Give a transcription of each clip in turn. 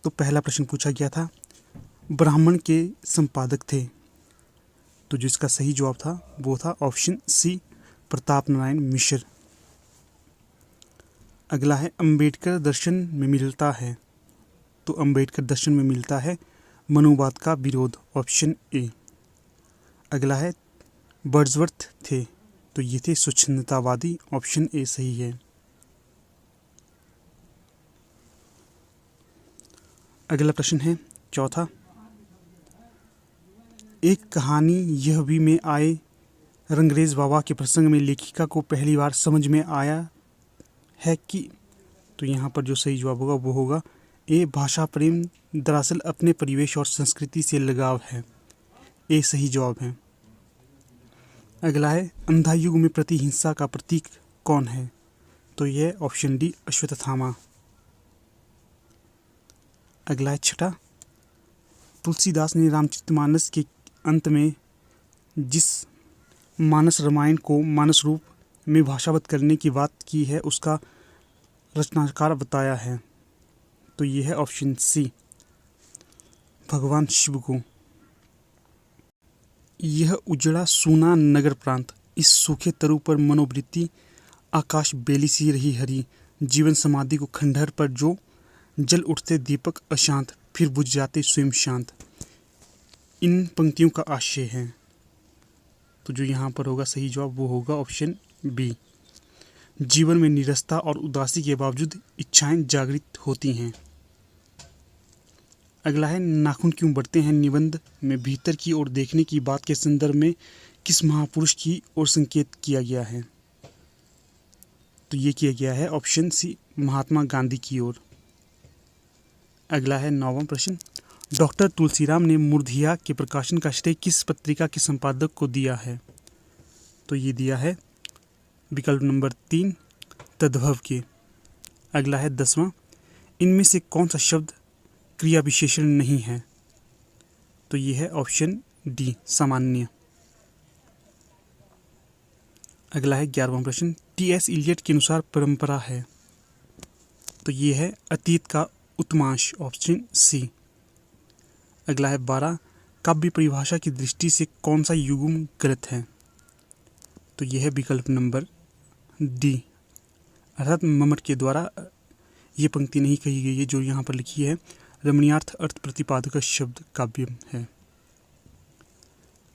तो पहला प्रश्न पूछा गया था, ब्राह्मण के संपादक थे। तो जिसका सही जवाब था वो था ऑप्शन सी, प्रताप नारायण मिश्र। अगला है, अंबेडकर दर्शन में मिलता है। तो अंबेडकर दर्शन में मिलता है मनुवाद का विरोध, ऑप्शन ए। अगला है, वर्ड्सवर्थ थे। तो ये थे स्वच्छंदतावादी, ऑप्शन ए सही है। अगला प्रश्न है चौथा, एक कहानी यह भी में आए रंगरेज बाबा के प्रसंग में लेखिका को पहली बार समझ में आया है कि। तो यहाँ पर जो सही जवाब होगा वो होगा ए, भाषा प्रेम दरअसल अपने परिवेश और संस्कृति से लगाव है, ए सही जवाब है। अगला है, अंधा युग में प्रतिहिंसा का प्रतीक कौन है। तो यह ऑप्शन डी, अश्वत्थामा। अगला है छठा, तुलसीदास ने रामचरितमानस के अंत में जिस मानस रामायण को मानस रूप में भाषावत करने की बात की है उसका रचनाकार बताया है। तो यह है ऑप्शन सी, भगवान शिव को। यह उजड़ा सूना नगर प्रांत, इस सूखे तरु पर मनोवृत्ति आकाश बेली सी रही हरी, जीवन समाधि को खंडहर पर जो जल उठते दीपक अशांत, फिर बुझ जाते स्वयं शांत। इन पंक्तियों का आशय है। तो जो यहाँ पर होगा सही जवाब वो होगा ऑप्शन बी, जीवन में निरस्ता और उदासी के बावजूद इच्छाएं जागृत होती हैं। अगला है, नाखून क्यों बढ़ते हैं निबंध में भीतर की ओर देखने की बात के संदर्भ में किस महापुरुष की ओर संकेत किया गया है। तो ये किया गया है ऑप्शन सी, महात्मा गांधी की ओर। अगला है 9वां प्रश्न, डॉक्टर तुलसीराम ने मूर्धिया के प्रकाशन का श्रेय किस पत्रिका के संपादक को दिया है। तो ये दिया है विकल्प नंबर 3, तद्भव के। अगला है 10वां, इनमें से कौन सा शब्द क्रिया विशेषण नहीं है। तो ये है ऑप्शन डी, सामान्य। अगला है 11वां प्रश्न, टी.एस. इलियट के अनुसार परंपरा है। तो ये है अतीत का उत्मांश, ऑप्शन सी। अगला है 12, काव्य परिभाषा की दृष्टि से कौन सा युग्म गलत है। तो यह है विकल्प नंबर डी, अर्थात मम्मट के द्वारा ये पंक्ति नहीं कही गई है जो यहाँ पर लिखी है, रमणीयार्थ अर्थ प्रतिपादक शब्द काव्य है।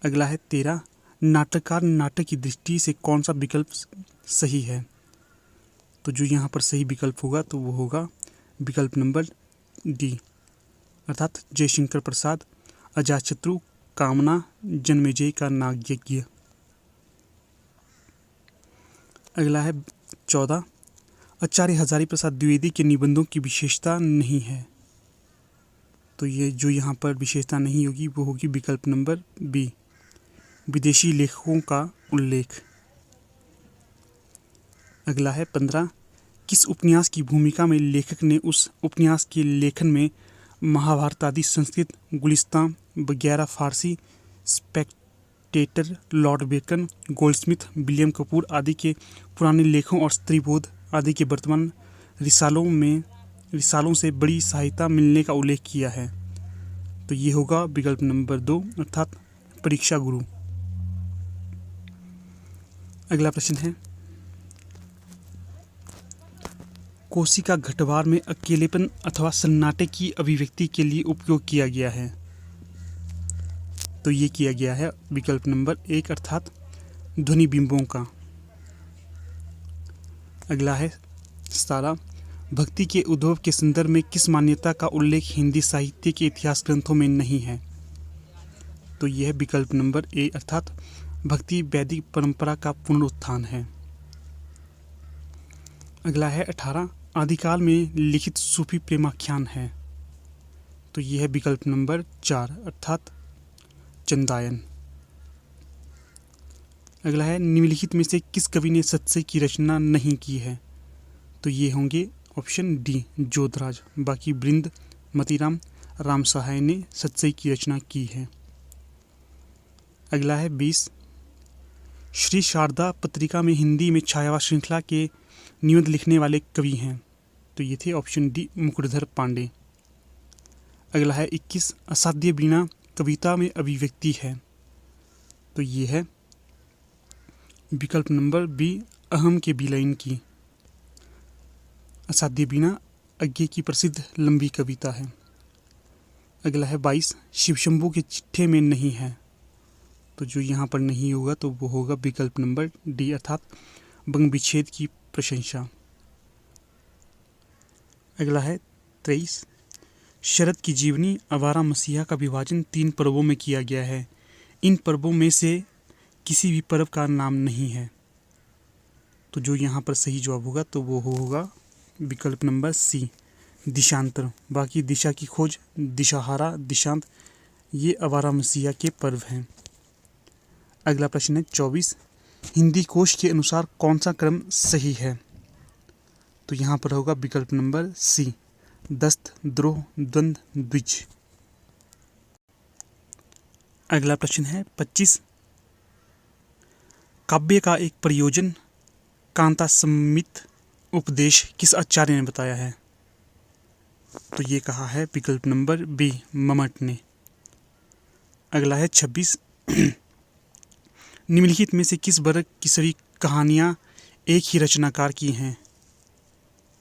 अगला है 13, नाटककार नाटक की दृष्टि से कौन सा विकल्प सही है। तो जो यहाँ पर सही विकल्प होगा तो वो होगा विकल्प नंबर डी, अर्थात जयशंकर प्रसाद, अजातशत्रु, कामना, जन्मेजय का नागयज्ञ। अगला है 14, आचार्य हजारी प्रसाद द्विवेदी के निबंधों की विशेषता नहीं है। तो ये जो यहाँ पर विशेषता नहीं होगी वो होगी विकल्प नंबर बी, विदेशी लेखकों का उल्लेख। अगला है 15, किस उपन्यास की भूमिका में लेखक ने उस उपन्यास के लेखन में महाभारत आदि संस्कृत, गुलिस्तान वगैरह Farsi, Spectator, Lord Bacon, Goldsmith, William Cowper आदि के पुराने लेखों और स्त्रीबोध आदि के वर्तमान रिसालों से बड़ी सहायता मिलने का उल्लेख किया है। तो ये होगा विकल्प नंबर 2, अर्थात परीक्षा गुरु। अगला प्रश्न है, कोशिका घटवार में अकेलेपन अथवा सन्नाटे की अभिव्यक्ति के लिए उपयोग किया गया है। तो ये किया गया है विकल्प नंबर 1, अर्थात ध्वनि बिंबों का। अगला है 17, भक्ति के उद्भव के संदर्भ में किस मान्यता का उल्लेख हिंदी साहित्य के इतिहास ग्रंथों में नहीं है। तो यह विकल्प नंबर ए, अर्थात भक्ति वैदिक परंपरा का पुनरुत्थान है। अगला है 18, आदिकाल में लिखित सूफी प्रेमाख्यान है। तो यह है विकल्प नंबर 4, अर्थात चंदायन। अगला है, निम्नलिखित में से किस कवि ने सत्सई की रचना नहीं की है। तो ये होंगे ऑप्शन डी, जोधराज, बाकी बृंद, मतीराम, राम सहाय ने सत्सई की रचना की है। अगला है 20, श्री शारदा पत्रिका में हिंदी में छायावाद श्रृंखला के निबंध लिखने वाले कवि हैं। तो ये थे ऑप्शन डी, मुकुटधर पांडे। अगला है 21 असाध्य बीणा कविता में अभिव्यक्ति है। तो ये है विकल्प नंबर बी अहम के बी लाइन की। असाध्य बीणा अज्ञे की प्रसिद्ध लंबी कविता है। अगला है 22 शिवशंभू के चिट्ठे में नहीं है। तो जो यहाँ पर नहीं होगा तो वो होगा विकल्प नंबर डी अर्थात बंग विच्छेद की प्रशंसा। अगला है 23 शरद की जीवनी आवारा मसीहा का विभाजन 3 पर्वों में किया गया है। इन पर्वों में से किसी भी पर्व का नाम नहीं है। तो जो यहाँ पर सही जवाब होगा तो वो होगा विकल्प नंबर सी दिशांतर। बाकी दिशा की खोज, दिशाहारा, दिशांत ये आवारा मसीहा के पर्व हैं। अगला प्रश्न है 24 हिंदी कोश के अनुसार कौन सा क्रम सही है। तो यहाँ पर होगा विकल्प नंबर सी दस्त, द्रोह, द्वंद, द्विज। अगला प्रश्न है 25 काव्य का एक प्रयोजन कांता सम्मित उपदेश किस आचार्य ने बताया है। तो ये कहा है विकल्प नंबर बी मम्मट ने। अगला है 26 निम्नलिखित में से किस वर्ग की सभी कहानियाँ एक ही रचनाकार की हैं।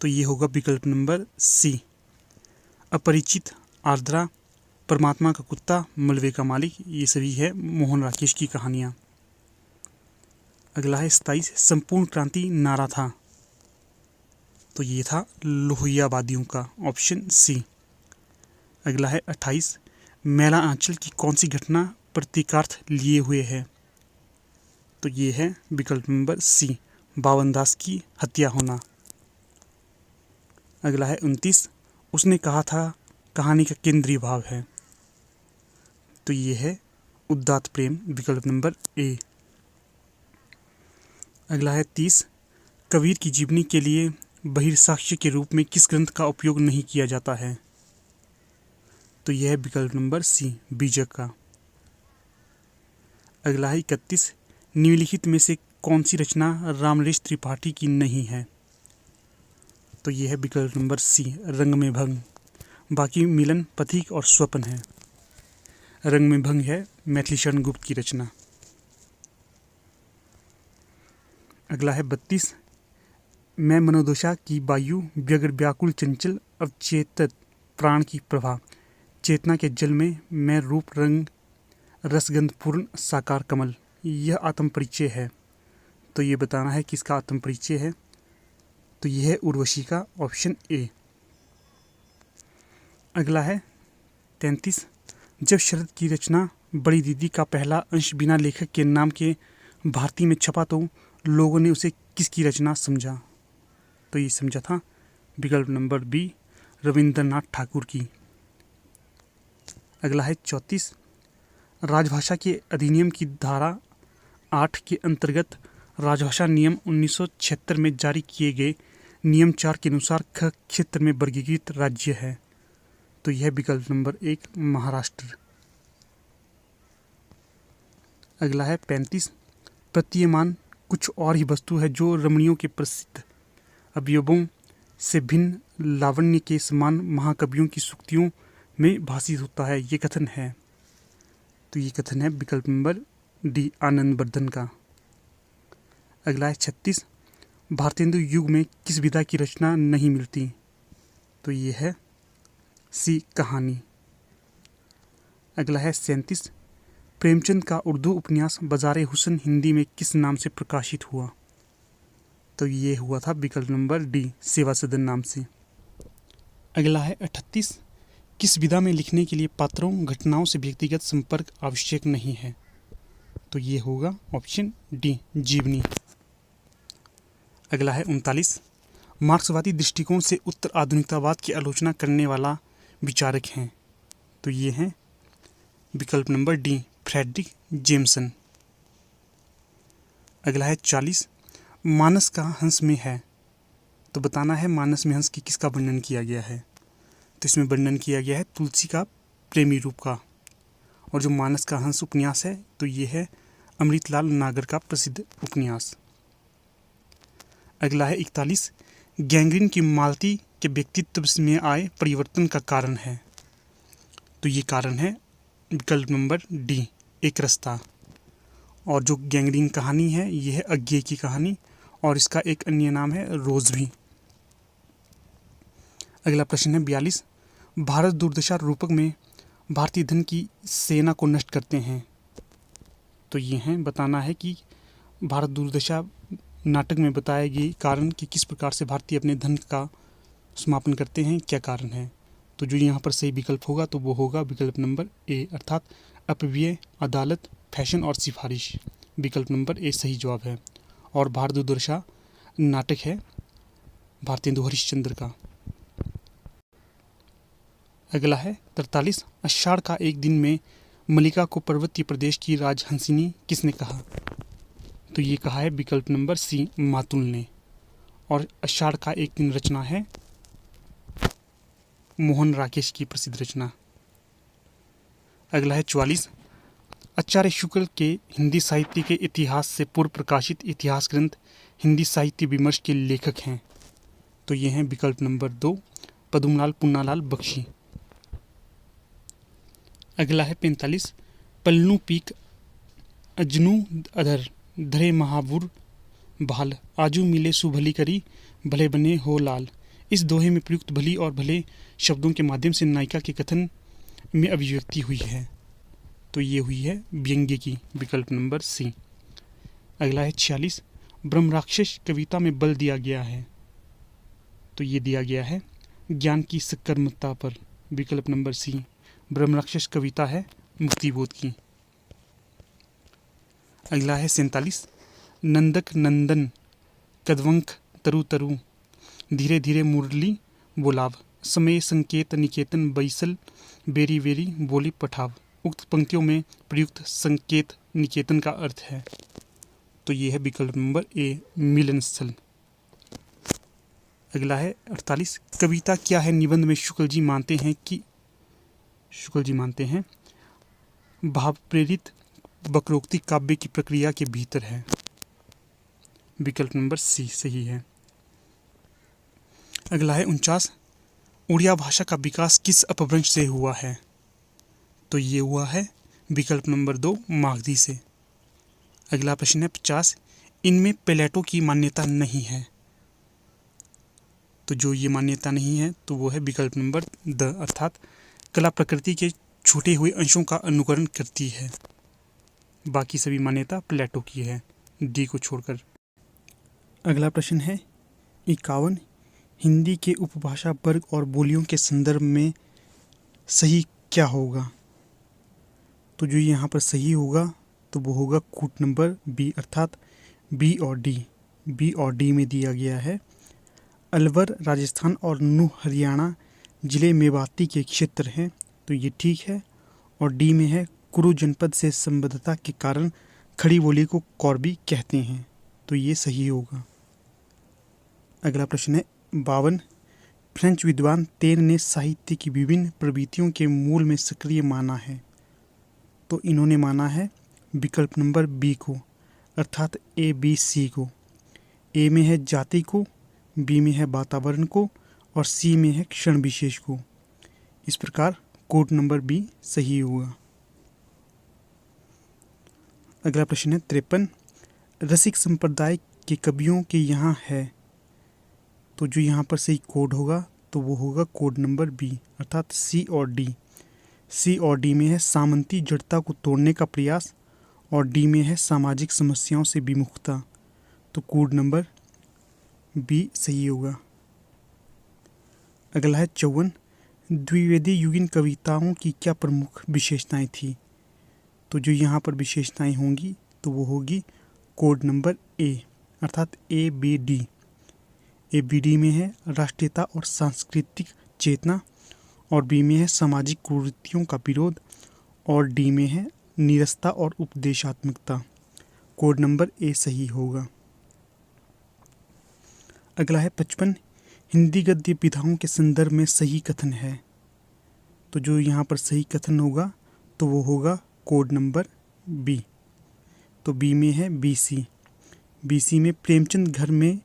तो ये होगा विकल्प नंबर सी अपरिचित, आर्द्रा, परमात्मा का कुत्ता, मलबे का मालिक ये सभी है मोहन राकेश की कहानियाँ। अगला है 27 संपूर्ण क्रांति नारा था। तो ये था लोहियावादियों का, ऑप्शन सी। अगला है 28 मैला आंचल की कौन सी घटना प्रतीकार्थ लिए हुए है। तो ये है विकल्प नंबर सी बावन दास की हत्या होना। अगला है 29 उसने कहा था कहानी का केंद्रीय भाव है। तो ये है उदात्त प्रेम, विकल्प नंबर ए। अगला है 30 कबीर की जीवनी के लिए बहिर्साक्ष्य के रूप में किस ग्रंथ का उपयोग नहीं किया जाता है। तो यह है विकल्प नंबर सी बीजक का। अगला है 31 निम्नलिखित में से कौन सी रचना रामलेश त्रिपाठी की नहीं है। तो यह है विकल्प नंबर सी रंग में भंग। बाकी मिलन, पथिक और स्वप्न है। रंग में भंग है मैथिली शरण गुप्त की रचना। अगला है 32 मैं मनोदशा की वायु व्यग्र व्याकुल चंचल अवचेतन प्राण की प्रभा चेतना के जल में मैं रूप रंग रसगंध पूर्ण साकार कमल यह आत्म परिचय है। तो ये बताना है किसका आत्म परिचय है। तो यह है उर्वशी का, ऑप्शन ए। अगला है 33 जब शरद की रचना बड़ी दीदी का पहला अंश बिना लेखक के नाम के भारती में छपा तो लोगों ने उसे किसकी रचना समझा। तो ये समझा था विकल्प नंबर बी रविंद्रनाथ ठाकुर की। अगला है 34 राजभाषा के अधिनियम की धारा 8 के अंतर्गत राजभाषा नियम 1976 में जारी किए गए नियम 4 के अनुसार ख क्षेत्र में वर्गीकृत राज्य है। तो यह विकल्प नंबर 1 महाराष्ट्र। अगला है 35 प्रतीयमान कुछ और ही वस्तु है जो रमणियों के प्रसिद्ध अवयवों से भिन्न लावण्य के समान महाकवियों की सूक्तियों में भाषित होता है। ये कथन है। तो ये कथन है विकल्प नंबर डी आनंद वर्धन का। अगला है 36 भारतेंदु युग में किस विधा की रचना नहीं मिलती। तो ये है सी कहानी। अगला है 37 प्रेमचंद का उर्दू उपन्यास बाज़ारे हुस्न हिंदी में किस नाम से प्रकाशित हुआ। तो ये हुआ था विकल्प नंबर डी सेवा सदन नाम से। अगला है 38 किस विधा में लिखने के लिए पात्रों घटनाओं से व्यक्तिगत संपर्क आवश्यक नहीं है। तो ये होगा ऑप्शन डी जीवनी। अगला है 39 मार्क्सवादी दृष्टिकोण से उत्तर आधुनिकतावाद की आलोचना करने वाला विचारक हैं। तो ये हैं विकल्प नंबर डी फ्रेडरिक जेम्सन। अगला है 40 मानस का हंस में है। तो बताना है मानस में हंस की किसका वर्णन किया गया है। तो इसमें वर्णन किया गया है तुलसी का प्रेमी रूप का। और जो मानस का हंस उपन्यास है तो ये है अमृतलाल नागर का प्रसिद्ध उपन्यास। अगला है 41 गैंग्रीन की मालती के व्यक्तित्व में आए परिवर्तन का कारण है। तो ये कारण है विकल्प नंबर डी, एक रास्ता। और जो गैंग्रीन कहानी है ये है अज्ञे की कहानी, और इसका एक अन्य नाम है रोज भी। अगला प्रश्न है 42। भारत दुर्दशा रूपक में भारतीय धन की सेना को नष्ट करते हैं। तो ये हैं बताना है कि भारत दुर्दशा नाटक में बताए गए कारण कि किस प्रकार से भारतीय अपने धन का समापन करते हैं, क्या कारण है। तो जो यहाँ पर सही विकल्प होगा तो वो होगा विकल्प नंबर ए, अर्थात अपव्यय, अदालत, फैशन और सिफारिश। विकल्प नंबर ए सही जवाब है। और भारत दुर्दशा नाटक है भारतेंदु हरिश्चंद्र का। अगला है 43। आषाढ़ का एक दिन में मल्लिका को पर्वतीय प्रदेश की राजहंसिनी किसने कहा। तो ये कहा है विकल्प नंबर सी, मातुल ने। और आषाढ़ का एक दिन रचना है मोहन राकेश की प्रसिद्ध रचना। अगला है 44। आचार्य शुक्ल के हिंदी साहित्य के इतिहास से पूर्व प्रकाशित इतिहास ग्रंथ हिंदी साहित्य विमर्श के लेखक हैं। तो ये हैं विकल्प नंबर 2, पद्मलाल पुन्नालाल बख्शी। अगला है 45। पलनू पीक अजनू अधर धरे महाबुर भाल आजू मिले सुभली करी भले बने हो लाल। इस दोहे में प्रयुक्त भली और भले शब्दों के माध्यम से नायिका के कथन में अभिव्यक्ति हुई है। तो ये हुई है व्यंग्य की, विकल्प नंबर सी। अगला है 46। ब्रह्म राक्षस कविता में बल दिया गया है। तो ये दिया गया है ज्ञान की सकर्मकता पर, विकल्प नंबर सी। ब्रह्म राक्षस कविता है मुक्तिबोध की। अगला है 47। नंदक नंदन कदवंक तरु तरु धीरे धीरे मुरली बोलाव समय संकेत निकेतन बैसल बेरी वेरी बोली पठाव। उक्त पंक्तियों में प्रयुक्त संकेत निकेतन का अर्थ है। तो ये है विकल्प नंबर ए, मिलन स्थल। अगला है 48। कविता क्या है निबंध में शुक्ल जी मानते हैं भाव प्रेरित वक्रोक्ति काव्य की प्रक्रिया के भीतर है। विकल्प नंबर सी सही है। अगला है 49। उड़िया भाषा का विकास किस अपभ्रंश से हुआ है। तो ये हुआ है विकल्प नंबर 2, मागधी से। अगला प्रश्न है 50। इनमें प्लेटो की मान्यता नहीं है। तो जो ये मान्यता नहीं है तो वो है विकल्प नंबर द, अर्थात कला प्रकृति के छूटे हुए अंशों का अनुकरण करती है। बाकी सभी मान्यता प्लेटो की है, डी को छोड़कर। अगला प्रश्न है 51। हिंदी के उपभाषा वर्ग और बोलियों के संदर्भ में सही क्या होगा। तो जो यहाँ पर सही होगा तो वो होगा कूट नंबर बी, अर्थात बी और डी। बी और डी में दिया गया है अलवर राजस्थान और नूह हरियाणा जिले मेवाती के क्षेत्र हैं। तो ये ठीक है। और डी में है कुरु जनपद से संबद्धता के कारण खड़ी बोली को कौरबी कहते हैं। तो ये सही होगा। अगला प्रश्न है 52। फ्रेंच विद्वान तेन ने साहित्य की विभिन्न प्रवृत्तियों के मूल में सक्रिय माना है। तो इन्होंने माना है विकल्प नंबर बी को, अर्थात ए बी सी को। ए में है जाति को, बी में है वातावरण को और सी में है क्षण विशेष को। इस प्रकार कोड नंबर बी सही होगा। अगला प्रश्न है 53। रसिक संप्रदाय के कवियों के यहाँ है। तो जो यहाँ पर सही कोड होगा तो वो होगा कोड नंबर बी, अर्थात सी और डी। सी और डी में है सामंती जड़ता को तोड़ने का प्रयास और डी में है सामाजिक समस्याओं से विमुखता। तो कोड नंबर बी सही होगा। अगला है 54। द्विवेदी युगीन कविताओं की क्या प्रमुख विशेषताएं थी। तो जो यहाँ पर विशेषताएं होंगी तो वो होगी कोड नंबर ए, अर्थात A B D. A B D में है राष्ट्रीयता और सांस्कृतिक चेतना और बी में है सामाजिक कुरीतियों का विरोध और डी में है नीरसता और उपदेशात्मकता। कोड नंबर ए सही होगा। अगला है 55। हिंदी गद्य विधाओं के संदर्भ में सही कथन है। तो जो यहाँ पर सही कथन होगा तो वो होगा कोड नंबर बी। तो बी में है बीसी। बीसी में प्रेमचंद घर में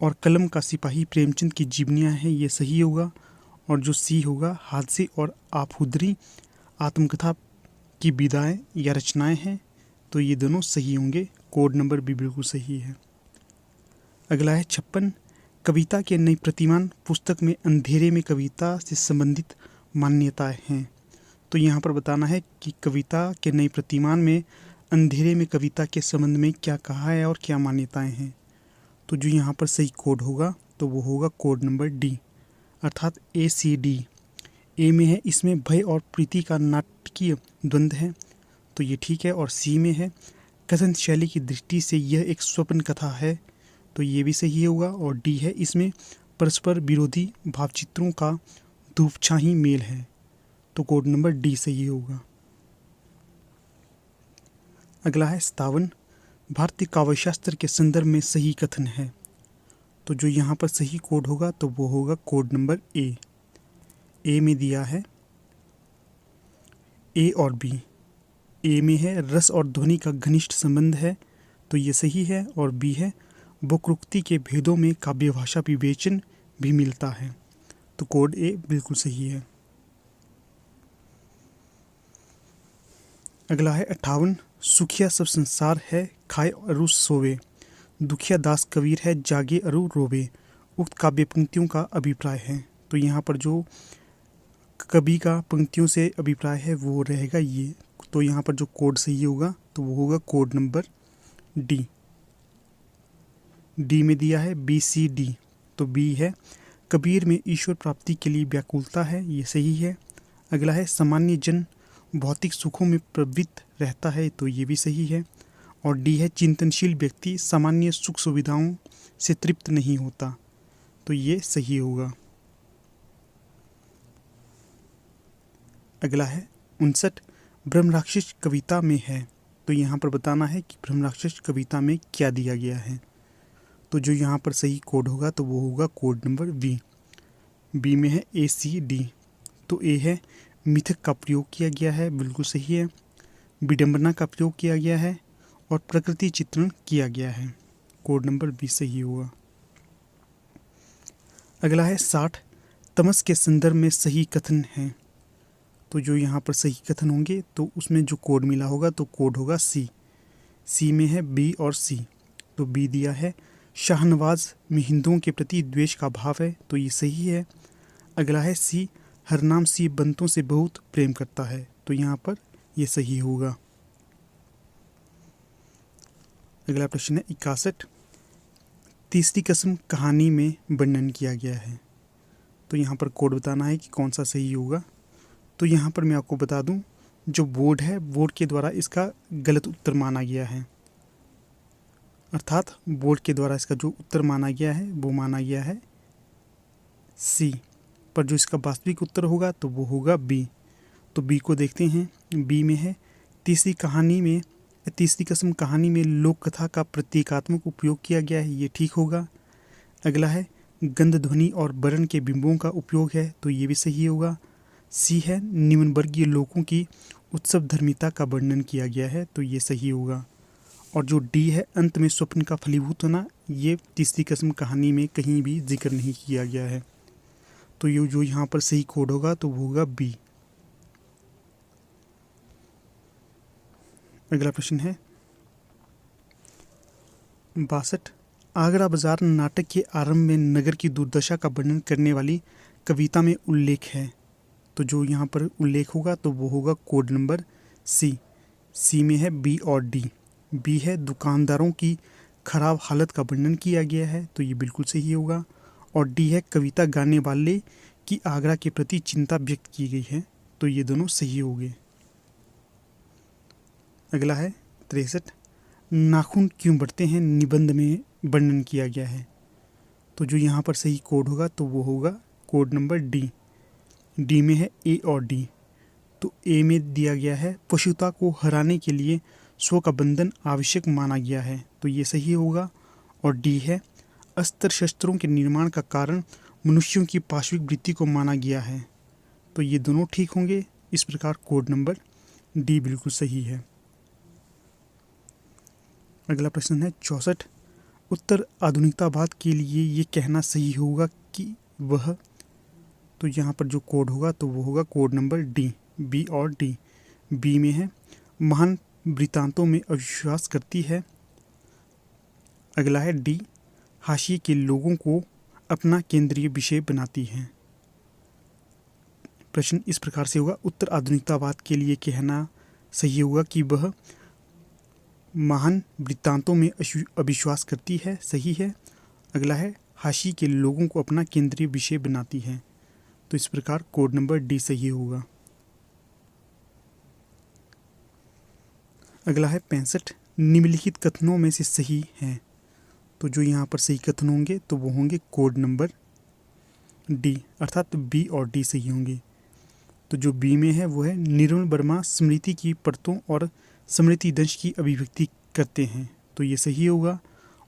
और कलम का सिपाही प्रेमचंद की जीवनियाँ हैं, ये सही होगा। और जो सी होगा हादसे और आफुदरी आत्मकथा की विधाएं या रचनाएं हैं, तो ये दोनों सही होंगे। कोड नंबर बी बिल्कुल सही है। अगला है 56, कविता के नई प्रतिमान पुस्तक में अंधेरे में कविता से संबंधित मान्यताएं हैं। तो यहाँ पर बताना है कि कविता के नई प्रतिमान में अंधेरे में कविता के संबंध में क्या कहा है और क्या मान्यताएं हैं। तो जो यहाँ पर सही कोड होगा तो वो होगा कोड नंबर डी, अर्थात ACD। ए में है इसमें भय और प्रीति का नाटकीय द्वंद्व है, तो ये ठीक है। और सी में है कथन शैली की दृष्टि से यह एक स्वप्न कथा है, तो ये भी सही होगा। और डी है इसमें परस्पर विरोधी भावचित्रों का धूपछाही मेल है, तो कोड नंबर डी सही होगा। अगला है 57, भारतीय काव्यशास्त्र के संदर्भ में सही कथन है। तो जो यहाँ पर सही कोड होगा तो वो होगा कोड नंबर ए। ए में दिया है ए और बी। ए में है रस और ध्वनि का घनिष्ठ संबंध है, तो ये सही है। और बी है वक्रोक्ति के भेदों में काव्य भाषा विवेचन भी मिलता है, तो कोड ए बिल्कुल सही है। अगला है 58, सुखिया सब संसार है खाए अरु सोवे, दुखिया दास कबीर है जागे अरु रोवे, उक्त काव्य पंक्तियों का अभिप्राय है। तो यहाँ पर जो कवि का पंक्तियों से अभिप्राय है वो रहेगा ये, तो यहाँ पर जो कोड सही होगा तो वो होगा कोड नंबर डी। डी में दिया है BCD, तो बी है कबीर में ईश्वर प्राप्ति के लिए व्याकुलता है, ये सही है। अगला है सामान्य जन भौतिक सुखों में प्रवृत्त रहता है, तो ये भी सही है। और डी है चिंतनशील व्यक्ति सामान्य सुख सुविधाओं से तृप्त नहीं होता, तो ये सही होगा। अगला है 59, ब्रह्मराक्षस कविता में है, तो यहाँ पर बताना है कि ब्रह्मराक्षस कविता में क्या दिया गया है। तो जो यहाँ पर सही कोड होगा तो वो होगा कोड नंबर बी। बी में है ACD, तो ए है मिथक का प्रयोग किया गया है, बिल्कुल सही है। विडंबना का प्रयोग किया गया है और प्रकृति चित्रण किया गया है, कोड नंबर बी सही होगा। अगला है 60, तमस के संदर्भ में सही कथन है। तो जो यहाँ पर सही कथन होंगे तो उसमें जो कोड मिला होगा तो कोड होगा सी। सी में है बी और सी, तो बी दिया है शाहनवाज में हिंदुओं के प्रति द्वेष का भाव है, तो ये सही है। अगला है सी, हरनाम सी बंतों से बहुत प्रेम करता है, तो यहाँ पर ये सही होगा। अगला प्रश्न है 61, तीसरी कसम कहानी में वर्णन किया गया है। तो यहाँ पर कोड बताना है कि कौन सा सही होगा। तो यहाँ पर मैं आपको बता दूं, जो बोर्ड है बोर्ड के द्वारा इसका गलत उत्तर माना गया है, अर्थात बोर्ड के द्वारा इसका जो उत्तर माना गया है वो माना गया है सी, पर जो इसका वास्तविक उत्तर होगा तो वो होगा बी। तो बी को देखते हैं। बी में है तीसरी कसम कहानी में लोक कथा का प्रतीकात्मक उपयोग किया गया है, ये ठीक होगा। अगला है गंध ध्वनि और वर्ण के बिंबों का उपयोग है, तो ये भी सही होगा। सी है निम्न वर्गीय लोगों की उत्सव धर्मिता का वर्णन किया गया है, तो ये सही होगा। और जो डी है अंत में स्वप्न का फलीभूत होना, ये तीसरी कसम कहानी में कहीं भी जिक्र नहीं किया गया है, तो ये जो यहाँ पर सही कोड होगा तो वो होगा बी। अगला प्रश्न है 62, आगरा बाजार नाटक के आरंभ में नगर की दुर्दशा का वर्णन करने वाली कविता में उल्लेख है। तो जो यहाँ पर उल्लेख होगा तो वो होगा कोड नंबर सी। सी में है बी और डी। बी है दुकानदारों की खराब हालत का वर्णन किया गया है, तो ये बिल्कुल सही होगा। और डी है कविता गाने वाले की आगरा के प्रति चिंता व्यक्त की गई है, तो ये दोनों सही हो गए। अगला है 63, नाखून क्यों बढ़ते हैं निबंध में वर्णन किया गया है। तो जो यहाँ पर सही कोड होगा तो वो होगा कोड नंबर डी। डी में है ए और डी। तो ए में दिया गया है पशुता को हराने के लिए स्व का बंधन आवश्यक माना गया है, तो ये सही होगा। और डी है अस्त्र शस्त्रों के निर्माण का कारण मनुष्यों की पाशविक वृत्ति को माना गया है, तो ये दोनों ठीक होंगे। इस प्रकार कोड नंबर डी बिल्कुल सही है। अगला प्रश्न है 64, उत्तर आधुनिकतावाद के लिए ये कहना सही होगा कि वह, तो यहाँ पर जो कोड होगा तो वो होगा कोड नंबर डी, बी और डी। बी में है महान वृत्तांतों में अविश्वास करती है। अगला है डी, हाशिए के लोगों को अपना केंद्रीय विषय बनाती है। प्रश्न इस प्रकार से होगा, उत्तर आधुनिकतावाद के लिए कहना सही होगा कि वह महान वृत्तांतों में अविश्वास करती है, सही है। अगला है हाशिए के लोगों को अपना केंद्रीय विषय बनाती है, तो इस प्रकार कोड नंबर डी सही होगा। अगला है 65, निम्नलिखित कथनों में से सही है। तो जो यहाँ पर सही कथन होंगे तो वो होंगे कोड नंबर डी, अर्थात बी और डी सही होंगे। तो जो बी में है वो है निर्मल वर्मा स्मृति की परतों और स्मृति दंश की अभिव्यक्ति करते हैं, तो ये सही होगा।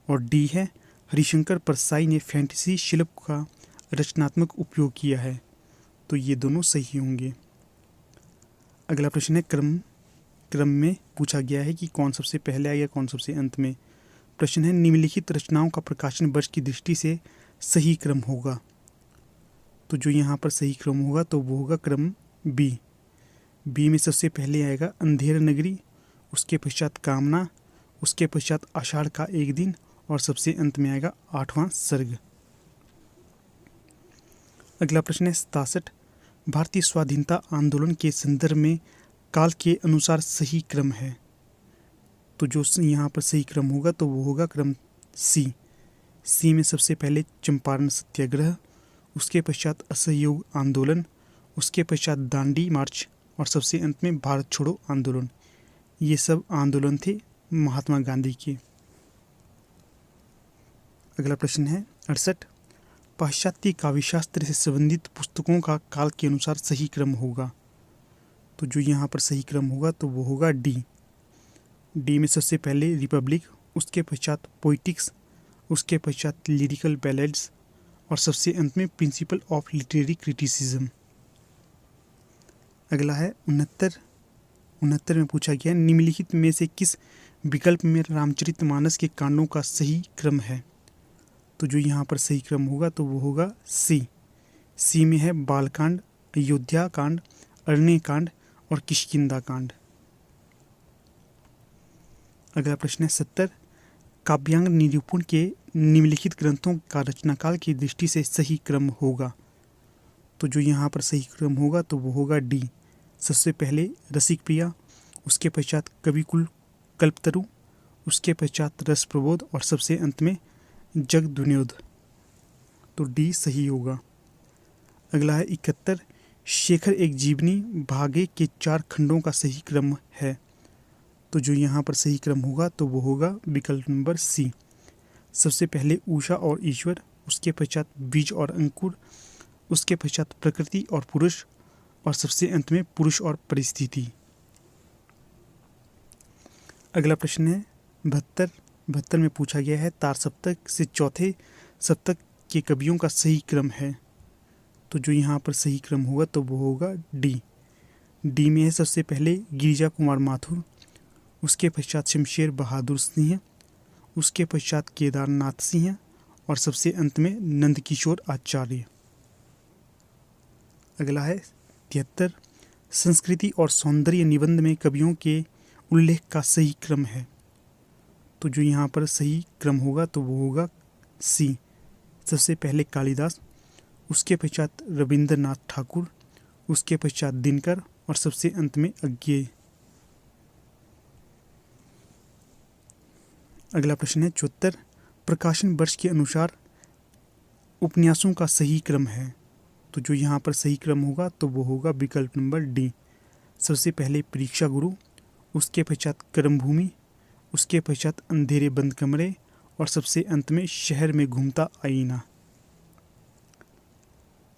और डी है हरिशंकर परसाई ने फैंटेसी शिल्प का रचनात्मक उपयोग किया है, तो ये दोनों सही होंगे। अगला प्रश्न है क्रम में पूछा गया है कि कौन सबसे पहले आएगा कौन सबसे अंत में। प्रश्न है निम्नलिखित रचनाओं का प्रकाशन वर्ष की दृष्टि से सही क्रम होगा। तो जो यहाँ पर सही क्रम होगा तो वो होगा क्रम बी। बी में सबसे पहले आएगा अंधेर नगरी, उसके पश्चात कामना, उसके पश्चात आषाढ़ का एक दिन और सबसे अंत में आएगा 8वां सर्ग। अगला प्रश्न है 67, भारतीय स्वाधीनता आंदोलन के संदर्भ में काल के अनुसार सही क्रम है। तो जो यहाँ पर सही क्रम होगा तो वो होगा क्रम सी। सी में सबसे पहले चंपारण सत्याग्रह, उसके पश्चात असहयोग आंदोलन, उसके पश्चात दांडी मार्च और सबसे अंत में भारत छोड़ो आंदोलन। ये सब आंदोलन थे महात्मा गांधी के। अगला प्रश्न है 68, पाश्चात्य काव्यशास्त्र से संबंधित पुस्तकों का काल के अनुसार सही क्रम होगा। तो जो यहाँ पर सही क्रम होगा तो वो होगा डी। डी में सबसे पहले रिपब्लिक, उसके पश्चात पोइटिक्स, उसके पश्चात लिरिकल बैलेड्स और सबसे अंत में प्रिंसिपल ऑफ लिटरेरी क्रिटिसिज्म। अगला है 69 में पूछा गया निम्नलिखित में से किस विकल्प में रामचरितमानस के कांडों का सही क्रम है। तो जो यहाँ पर सही क्रम होगा तो वो होगा सी। सी में है बालकांड, अयोध्या कांड, अरण्य कांड और किष्किंधा कांड। अगला प्रश्न है 70, काव्यांग निरूपण के निम्नलिखित ग्रंथों का रचनाकाल की दृष्टि से सही क्रम होगा। तो जो यहाँ पर सही क्रम होगा तो वो होगा डी। सबसे पहले रसिक प्रिया, उसके पश्चात कविकुल कल्पतरु, उसके पश्चात रस प्रबोध और सबसे अंत में जगद्विनोद। तो डी सही होगा। अगला है 71, शेखर एक जीवनी भागे के 4 खंडों का सही क्रम है। तो जो यहाँ पर सही क्रम होगा तो वो होगा विकल्प नंबर सी। सबसे पहले उषा और ईश्वर, उसके पश्चात बीज और अंकुर, उसके पश्चात प्रकृति और पुरुष और सबसे अंत में पुरुष और परिस्थिति। अगला प्रश्न है 72 में पूछा गया है तार सप्तक से चौथे सप्तक के कवियों का सही क्रम है। तो जो यहाँ पर सही क्रम होगा तो वो होगा डी। डी में है सबसे पहले गिरिजा कुमार माथुर, उसके पश्चात शमशेर बहादुर सिंह, उसके पश्चात केदारनाथ सिंह और सबसे अंत में नंदकिशोर आचार्य। अगला है 73, संस्कृति और सौंदर्य निबंध में कवियों के उल्लेख का सही क्रम है। तो जो यहाँ पर सही क्रम होगा तो वो होगा सी। सबसे पहले कालिदास, उसके पश्चात रविंद्रनाथ ठाकुर, उसके पश्चात दिनकर और सबसे अंत में अज्ञेय। अगला प्रश्न है 74, प्रकाशन वर्ष के अनुसार उपन्यासों का सही क्रम है। तो जो यहाँ पर सही क्रम होगा तो वो होगा विकल्प नंबर डी। सबसे पहले परीक्षा गुरु, उसके पश्चात कर्मभूमि, उसके पश्चात अंधेरे बंद कमरे और सबसे अंत में शहर में घूमता आईना।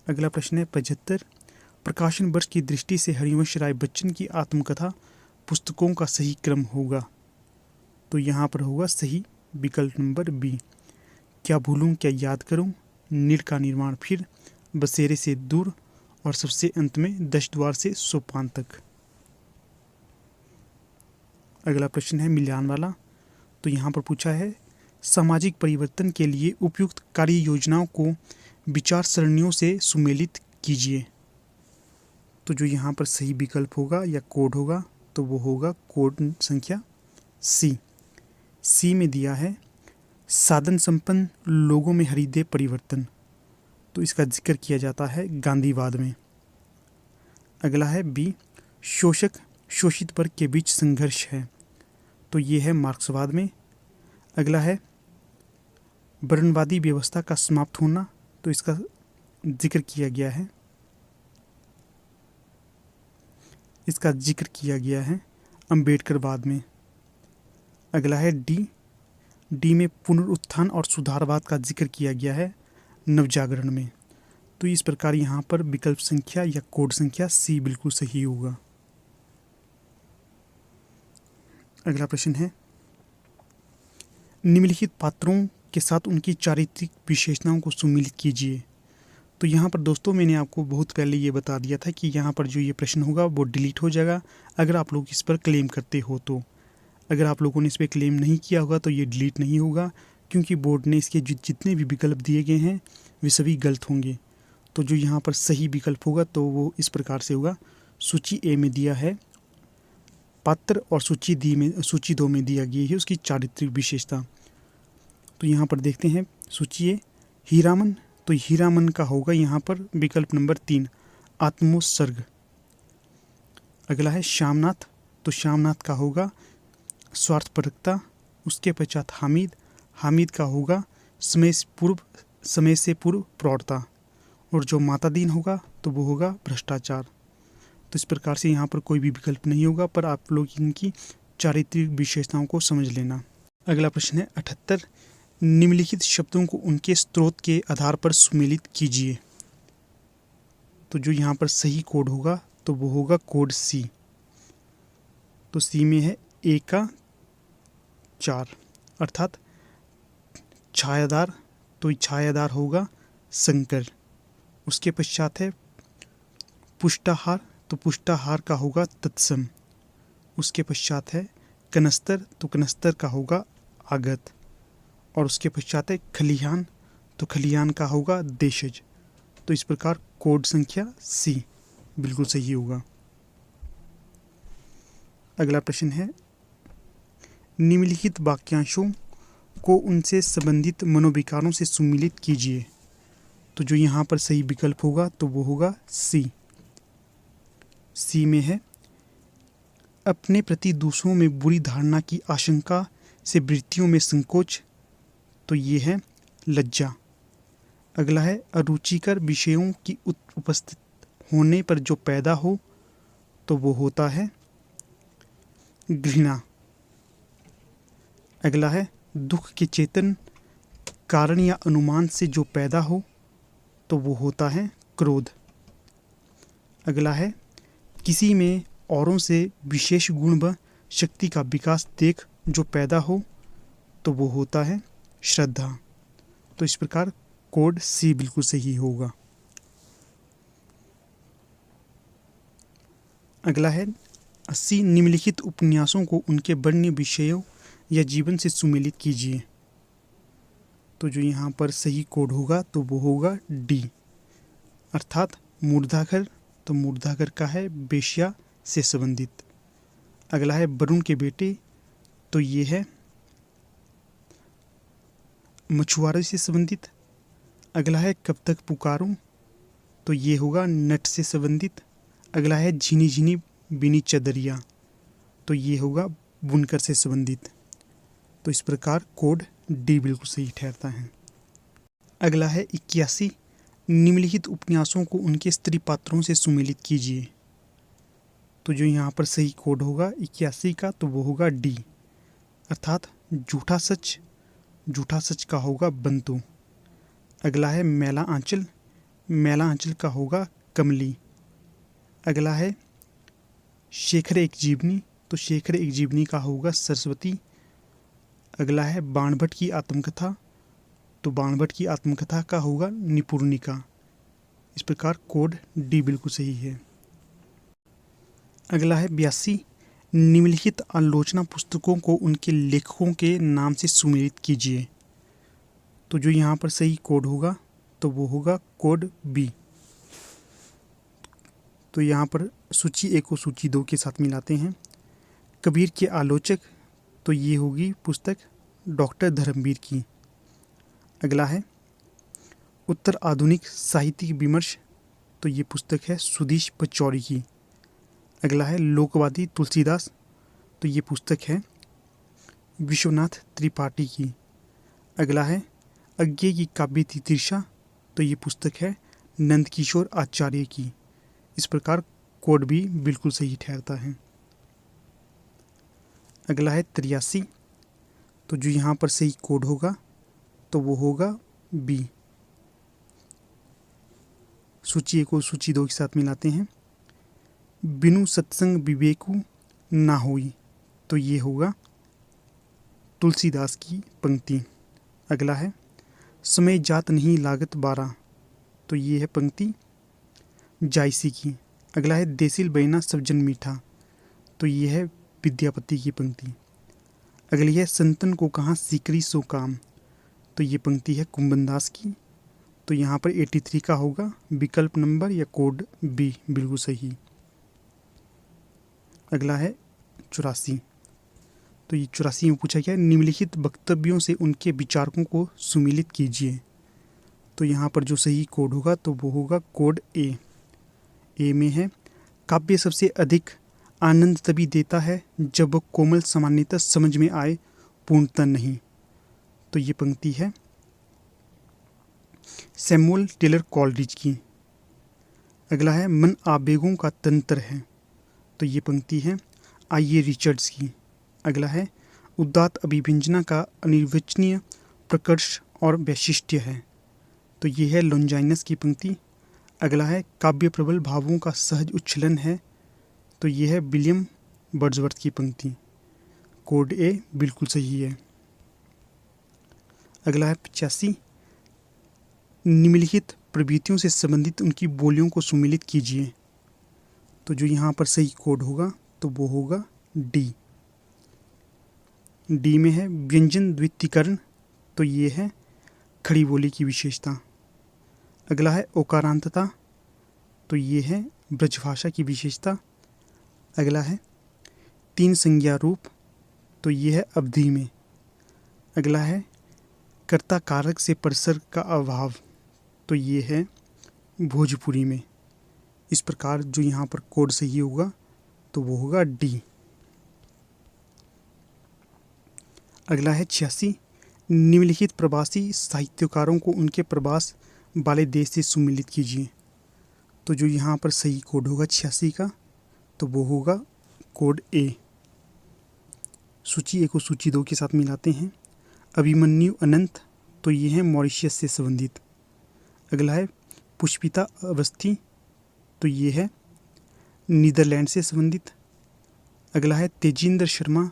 अगला प्रश्न है 75, प्रकाशन वर्ष की दृष्टि से हरिवंश राय बच्चन की आत्मकथा पुस्तकों का सही क्रम होगा। तो यहाँ पर होगा सही विकल्प नंबर बी। क्या भूलूं क्या याद करूं, नीड़ का निर्माण फिर, बसेरे से दूर और सबसे अंत में 10 द्वार से सोपान तक। अगला प्रश्न है मिलान वाला। तो यहाँ पर पूछा है सामाजिक परिवर्तन के लिए उपयुक्त कार्य योजनाओं को विचार सरणियों से सुमेलित कीजिए। तो जो यहाँ पर सही विकल्प होगा या कोड होगा तो वो होगा कोड संख्या सी। सी में दिया है साधन संपन्न लोगों में हृदय परिवर्तन, तो इसका जिक्र किया जाता है गांधीवाद में। अगला है बी, शोषक शोषित वर्ग के बीच संघर्ष है, तो ये है मार्क्सवाद में। अगला है वर्णवादी व्यवस्था का समाप्त होना, तो इसका जिक्र किया गया है, इसका जिक्र किया गया है अम्बेडकरवाद में। अगला है डी, डी में पुनरुत्थान और सुधारवाद का जिक्र किया गया है नवजागरण में। तो इस प्रकार यहाँ पर विकल्प संख्या या कोड संख्या सी बिल्कुल सही होगा। अगला प्रश्न है निम्नलिखित पात्रों के साथ उनकी चारित्रिक विशेषताओं को सम्मिलित कीजिए। तो यहाँ पर दोस्तों मैंने आपको बहुत पहले ये बता दिया था कि यहाँ पर जो ये प्रश्न होगा वो डिलीट हो जाएगा अगर आप लोग इस पर क्लेम करते हो। तो अगर आप लोगों ने इस पर क्लेम नहीं किया होगा तो ये डिलीट नहीं होगा, क्योंकि बोर्ड ने इसके जितने भी विकल्प दिए गए हैं वे सभी गलत होंगे। तो जो यहाँ पर सही विकल्प होगा तो वो इस प्रकार से होगा। सूची ए में दिया है पात्र और सूची दो में दिया गया है उसकी चारित्रिक विशेषता। तो यहाँ पर देखते हैं सूची ए हीरामन, तो हीरामन का होगा यहाँ पर विकल्प नंबर 3 आत्मोत्सर्ग। अगला है श्यामनाथ, तो श्यामनाथ का होगा स्वार्थपरकता। उसके पश्चात हामिद, हामिद का होगा समय से पूर्व प्रौढ़ता। और जो मातादीन होगा तो वो होगा भ्रष्टाचार। तो इस प्रकार से यहाँ पर कोई भी विकल्प नहीं होगा, पर आप लोग इनकी चारित्रिक विशेषताओं को समझ लेना। अगला प्रश्न है 78, निम्नलिखित शब्दों को उनके स्रोत के आधार पर सुमेलित कीजिए। तो जो यहाँ पर सही कोड होगा तो वो होगा कोड सी। तो सी में है ए का 4 अर्थात छायादार, तो छायादार होगा शंकर। उसके पश्चात है पुष्टाहार, तो पुष्टाहार का होगा तत्सम। उसके पश्चात है कनस्तर, तो कनस्तर का होगा आगत। और उसके पश्चात है खलिहान, तो खलिहान का होगा देशज। तो इस प्रकार कोड संख्या सी बिल्कुल सही होगा। अगला प्रश्न है निम्नलिखित वाक्यांशों को उनसे संबंधित मनोविकारों से सम्मिलित कीजिए। तो जो यहाँ पर सही विकल्प होगा तो वो होगा सी। सी में है अपने प्रति दूसरों में बुरी धारणा की आशंका से वृत्तियों में संकोच, तो ये है लज्जा। अगला है अरुचिकर विषयों की उपस्थित होने पर जो पैदा हो, तो वो होता है घृणा। अगला है दुख के चेतन कारण या अनुमान से जो पैदा हो, तो वो होता है क्रोध। अगला है किसी में औरों से विशेष गुण व शक्ति का विकास देख जो पैदा हो, तो वो होता है श्रद्धा। तो इस प्रकार कोड सी बिल्कुल सही होगा। अगला है 80 निम्नलिखित उपन्यासों को उनके वर्ण्य विषयों या जीवन से सुमेलित कीजिए। तो जो यहाँ पर सही कोड होगा तो वो होगा डी अर्थात मूर्धाघर, तो मूर्धाघर का है बेश्या से संबंधित। अगला है वरुण के बेटे, तो ये है मछुआरों से संबंधित। अगला है कब तक पुकारूं, तो ये होगा नट से संबंधित। अगला है झिनी झिनी बिनी चदरिया, तो ये होगा बुनकर से संबंधित। तो इस प्रकार कोड डी बिल्कुल सही ठहरता है। अगला है 81 निम्नलिखित उपन्यासों को उनके स्त्री पात्रों से सुमेलित कीजिए। तो जो यहाँ पर सही कोड होगा 81 का तो वो होगा डी अर्थात झूठा सच। झूठा सच का होगा बंतु। अगला है मैला आंचल, मैला आंचल का होगा कमली। अगला है शेखर एक जीवनी, तो शेखर एक जीवनी का होगा सरस्वती। अगला है बाणभट्ट की आत्मकथा, तो बाणभट्ट की आत्मकथा का होगा निपुर्णिका। इस प्रकार कोड डी बिल्कुल सही है। अगला है 82 निम्नलिखित आलोचना पुस्तकों को उनके लेखकों के नाम से सुमेलित कीजिए। तो जो यहाँ पर सही कोड होगा तो वो होगा कोड बी। तो यहाँ पर सूची 1 को सूची 2 के साथ मिलाते हैं। कबीर के आलोचक, तो ये होगी पुस्तक डॉक्टर धर्मवीर की। अगला है उत्तर आधुनिक साहित्यिक विमर्श, तो ये पुस्तक है सुधीश पचौरी की। अगला है लोकवादी तुलसीदास, तो ये पुस्तक है विश्वनाथ त्रिपाठी की। अगला है अज्ञे की काव्य तितिर्षा, तो ये पुस्तक है नंदकिशोर आचार्य की। इस प्रकार कोड भी बिल्कुल सही ठहरता है। अगला है 83, तो जो यहाँ पर सही कोड होगा तो वो होगा बी। सूची 1 को सूची 2 के साथ मिलाते हैं। बिनु सत्संग विवेकु ना होई, तो ये होगा तुलसीदास की पंक्ति। अगला है समय जात नहीं लागत 12, तो ये है पंक्ति जायसी की। अगला है देसिल बैना सब जन मीठा, तो ये है विद्यापति की पंक्ति। अगली है संतन को कहाँ सीकरी सो काम, तो ये पंक्ति है कुंभनदास की। तो यहाँ पर 83 का होगा विकल्प नंबर या कोड बी बिल्कुल सही। अगला है 84, तो ये 84 में पूछा गया निम्नलिखित वक्तव्यों से उनके विचारकों को सुमिलित कीजिए। तो यहाँ पर जो सही कोड होगा तो वो होगा कोड ए। ए में है काव्य सबसे अधिक आनंद तभी देता है जब वह कोमल सामान्यतः समझ में आए, पूर्णतः नहीं। तो ये पंक्ति है सैमुअल टेलर कॉलरिज की। अगला है मन आवेगों का तंत्र है, तो ये पंक्ति है आइए रिचर्ड्स की। अगला है उदात्त अभिव्यंजना का अनिर्वचनीय प्रकर्ष और वैशिष्ट्य है, तो ये है लॉन्जाइनस की पंक्ति। अगला है काव्य प्रबल भावों का सहज उच्छलन है, तो ये है विलियम वर्ड्सवर्थ की पंक्ति। कोड ए बिल्कुल सही है। अगला है 85, निम्नलिखित प्रवृत्तियों से संबंधित उनकी बोलियों को सुमिलित कीजिए। तो जो यहाँ पर सही कोड होगा तो वो होगा डी। डी में है व्यंजन द्वितीकरण, तो ये है खड़ी बोली की विशेषता। अगला है ओकारांतता, तो ये है ब्रजभाषा की विशेषता। अगला है तीन संज्ञा रूप, तो ये है अवधि में। अगला है कर्ता कारक से परिसर का अभाव, तो ये है भोजपुरी में। इस प्रकार जो यहाँ पर कोड सही होगा तो वो होगा डी। अगला है 86, निम्नलिखित प्रवासी साहित्यकारों को उनके प्रवास वाले देश से सुमिलित कीजिए। तो जो यहाँ पर सही कोड होगा 86 का तो वो होगा कोड ए। सूची 1 को सूची 2 के साथ मिलाते हैं। अभिमन्यु अनंत, तो ये है मॉरिशस से संबंधित। अगला है पुष्पिता अवस्थी, तो ये है नीदरलैंड से संबंधित। अगला है तेजिंदर शर्मा,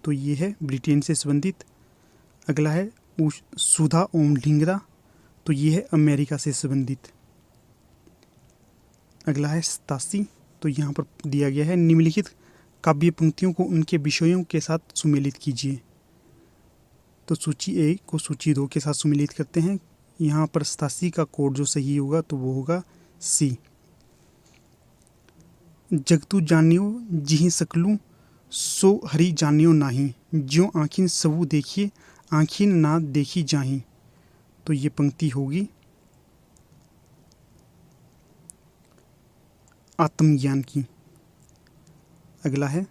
तो ये है ब्रिटेन से संबंधित। अगला है सुधा ओम ढिंगरा, तो ये है अमेरिका से संबंधित। अगला है 87, तो यहाँ पर दिया गया है निम्नलिखित काव्य पंक्तियों को उनके विषयों के साथ सुमेलित कीजिए। तो सूची 1 को सूची 2 के साथ सुमेलित करते हैं। यहाँ पर 87 का कोड जो सही होगा तो वो होगा सी। जगतु जानियो जिहि सकलू सो हरि जानियो नाही, ज्यों आँखिन सबू देखिए आँखिन ना देखी जाही। तो ये पंक्ति होगी आत्मज्ञान की। अगला है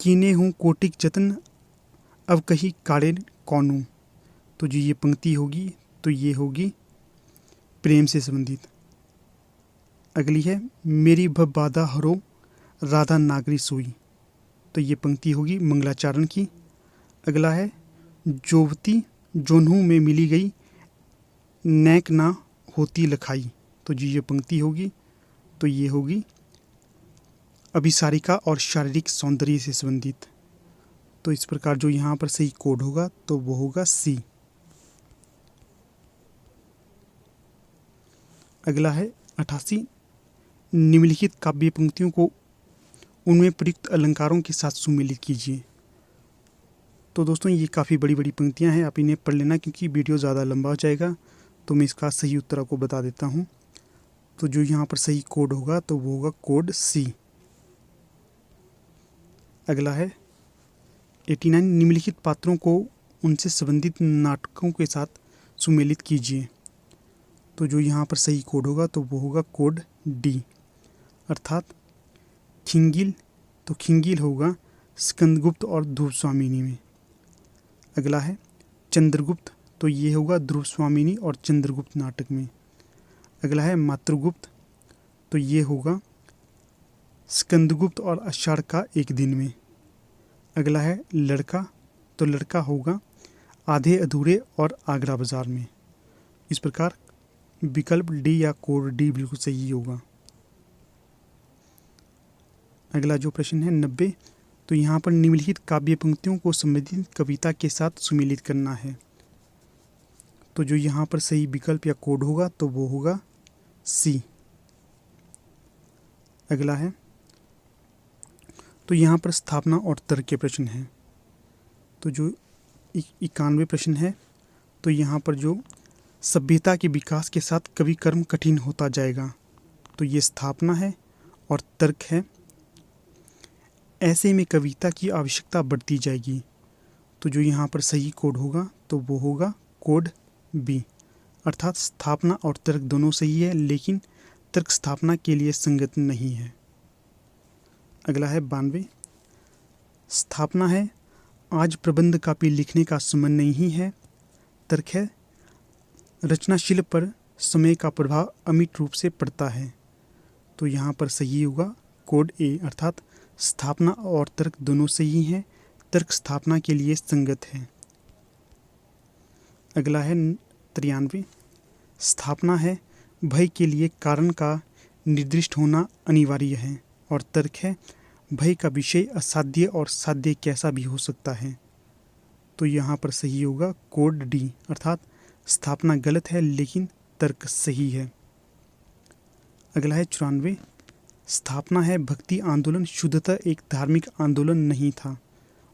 कीने हूँ कोटिक जतन अब कहीं काड़े कौनू, तो जो ये पंक्ति होगी तो ये होगी प्रेम से संबंधित। अगली है मेरी बाधा हरो राधा नागरी सोई, तो ये पंक्ति होगी मंगलाचरण की। अगला है जोवती जोन्हू में मिली गई नैक ना होती लखाई, तो जो ये पंक्ति होगी तो ये होगी अभिसारिका और शारीरिक सौंदर्य से संबंधित। तो इस प्रकार जो यहाँ पर सही कोड होगा तो वो होगा सी। अगला है 88, निम्नलिखित काव्य पंक्तियों को उनमें प्रयुक्त अलंकारों के साथ सुमेलित कीजिए। तो दोस्तों ये काफ़ी बड़ी बड़ी पंक्तियाँ हैं, आप इन्हें पढ़ लेना क्योंकि वीडियो ज़्यादा लंबा हो जाएगा। तो मैं इसका सही उत्तर आपको बता देता हूँ। तो जो यहाँ पर सही कोड होगा तो वो होगा कोड सी। अगला है 89, निम्नलिखित पात्रों को उनसे संबंधित नाटकों के साथ सुमेलित कीजिए। तो जो यहाँ पर सही कोड होगा तो वो होगा कोड डी, अर्थात खिंगिल। तो खिंगिल होगा स्कंदगुप्त और ध्रुव स्वामिनी में। अगला है चंद्रगुप्त, तो ये होगा ध्रुव स्वामिनी और चंद्रगुप्त नाटक में। अगला है मातृगुप्त, तो ये होगा स्कंदगुप्त और आषाढ़ का एक दिन में। अगला है लड़का, तो लड़का होगा आधे अधूरे और आगरा बाजार में। इस प्रकार विकल्प डी या कोड डी बिल्कुल सही होगा। अगला जो प्रश्न है 90, तो यहाँ पर निम्नलिखित काव्य पंक्तियों को संबंधित कविता के साथ सुमेलित करना है। तो जो यहाँ पर सही विकल्प या कोड होगा तो वो होगा सी। अगला है, तो यहाँ पर स्थापना और तर्क के प्रश्न हैं। तो जो 91 प्रश्न है, तो यहाँ पर जो सभ्यता के विकास के साथ कवि कर्म कठिन होता जाएगा, तो ये स्थापना है। और तर्क है, ऐसे में कविता की आवश्यकता बढ़ती जाएगी। तो जो यहाँ पर सही कोड होगा तो वो होगा कोड बी, अर्थात स्थापना और तर्क दोनों सही है, लेकिन तर्क स्थापना के लिए संगत नहीं है। अगला है 92, स्थापना है आज प्रबंध काव्य लिखने का समय नहीं है। तर्क है रचनाशील पर समय का प्रभाव अमिट रूप से पड़ता है। तो यहाँ पर सही होगा कोड ए, अर्थात स्थापना और तर्क दोनों सही हैं, तर्क स्थापना के लिए संगत है। अगला है 93, स्थापना है भय के लिए कारण का निर्दिष्ट होना अनिवार्य है। और तर्क है भय का विषय असाध्य और साध्य कैसा भी हो सकता है। तो यहाँ पर सही होगा कोड डी, अर्थात स्थापना गलत है लेकिन तर्क सही है। अगला है 94, स्थापना है भक्ति आंदोलन शुद्धतः एक धार्मिक आंदोलन नहीं था।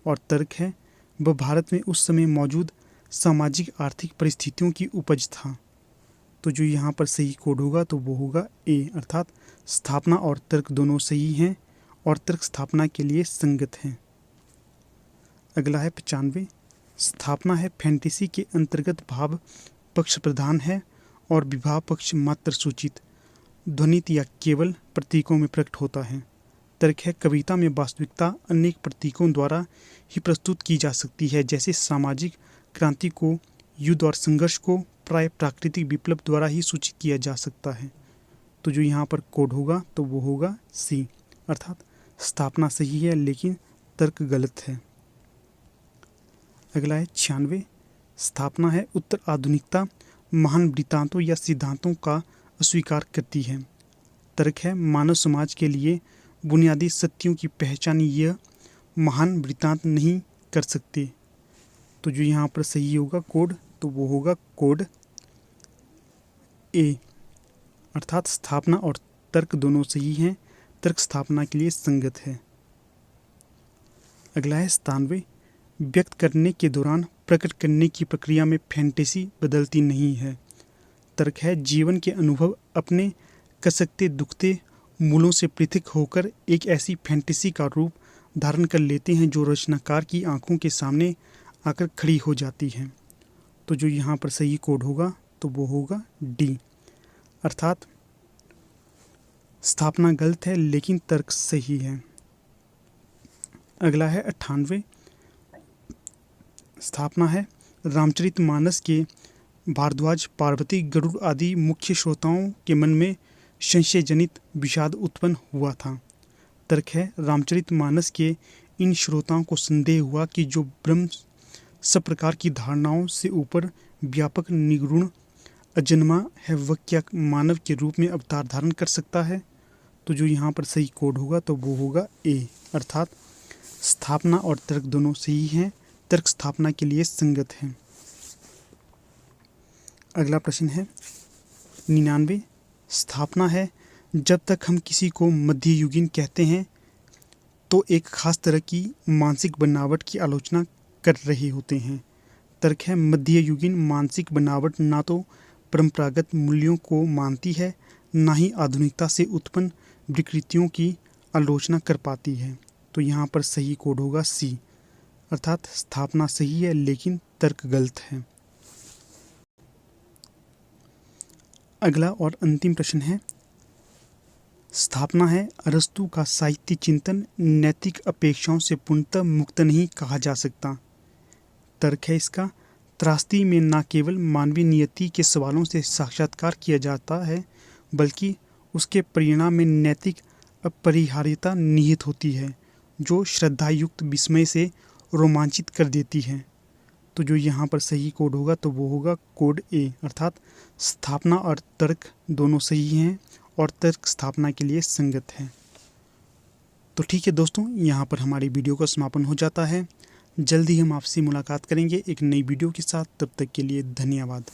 और तर्क है वह भारत में उस समय मौजूद सामाजिक आर्थिक परिस्थितियों की उपज था। तो जो यहाँ पर सही कोड होगा तो वो होगा ए, अर्थात स्थापना और तर्क दोनों सही हैं और तर्क स्थापना के लिए संगत हैं। अगला है 95, स्थापना है फैंटेसी के अंतर्गत भाव पक्ष प्रधान है और विभाव पक्ष मात्र सूचित ध्वनित या केवल प्रतीकों में प्रकट होता है। तर्क है कविता में वास्तविकता अनेक प्रतीकों द्वारा ही प्रस्तुत की जा सकती है, जैसे सामाजिक क्रांति को, युद्ध और संघर्ष को प्राय प्राकृतिक विप्लव द्वारा ही सूचित किया जा सकता है। तो जो यहाँ पर कोड होगा तो वो होगा सी, अर्थात स्थापना सही है लेकिन तर्क गलत है। अगला है 96, स्थापना है उत्तर आधुनिकता महान वृत्तांतों या सिद्धांतों का अस्वीकार करती है। तर्क है मानव समाज के लिए बुनियादी सत्यों की पहचान यह महान वृत्तांत नहीं कर सकते। तो जो यहाँ पर सही होगा कोड तो वो होगा कोड ए, अर्थात स्थापना और तर्क दोनों सही हैं, तर्क स्थापना के लिए संगत है। अगला है 97, व्यक्त करने के दौरान प्रकट करने की प्रक्रिया में फैंटेसी बदलती नहीं है। तर्क है जीवन के अनुभव अपने कसकते दुखते मूलों से पृथक होकर एक ऐसी फैंटेसी का रूप धारण कर लेते हैं जो रचनाकार की आंखों के सामने आकर खड़ी हो जाती है। तो जो यहाँ पर सही कोड होगा तो वो होगा डी, अर्थात स्थापना गलत है लेकिन तर्क सही है। अगला है 98, स्थापना है रामचरितमानस के भारद्वाज पार्वती गरुड़ आदि मुख्य श्रोताओं के मन में संशय जनित विषाद उत्पन्न हुआ था। तर्क है रामचरितमानस के इन श्रोताओं को संदेह हुआ कि जो ब्रह्म सब प्रकार की धारणाओं से ऊपर व्यापक निगुण अजन्मा है वह क्या मानव के रूप में अवतार धारण कर सकता है। तो जो यहाँ पर सही कोड होगा तो वो होगा ए, अर्थात स्थापना और तर्क दोनों सही हैं, तर्क स्थापना के लिए संगत हैं। अगला प्रश्न है 99, स्थापना है जब तक हम किसी को मध्ययुगीन कहते हैं तो एक खास तरह की मानसिक बनावट की आलोचना कर रहे होते हैं। तर्क है मध्ययुगीन मानसिक बनावट ना तो परंपरागत मूल्यों को मानती है ना ही आधुनिकता से उत्पन्न विकृतियों की आलोचना कर पाती है। तो यहाँ पर सही कोड होगा सी, अर्थात स्थापना सही है लेकिन तर्क गलत है। अगला और अंतिम प्रश्न है, स्थापना है अरस्तु का साहित्य चिंतन नैतिक अपेक्षाओं से पूर्णतः मुक्त नहीं कहा जा सकता। तर्क है इसका, त्रासदी में न केवल मानवीय नियति के सवालों से साक्षात्कार किया जाता है बल्कि उसके परिणाम में नैतिक अपरिहार्यता निहित होती है जो श्रद्धायुक्त विस्मय से रोमांचित कर देती है। तो जो यहाँ पर सही कोड होगा तो वो होगा कोड ए, अर्थात स्थापना और तर्क दोनों सही हैं और तर्क स्थापना के लिए संगत है। तो ठीक है दोस्तों, यहाँ पर हमारी वीडियो का समापन हो जाता है। जल्दी हम आपसे मुलाकात करेंगे एक नई वीडियो के साथ। तब तक के लिए धन्यवाद।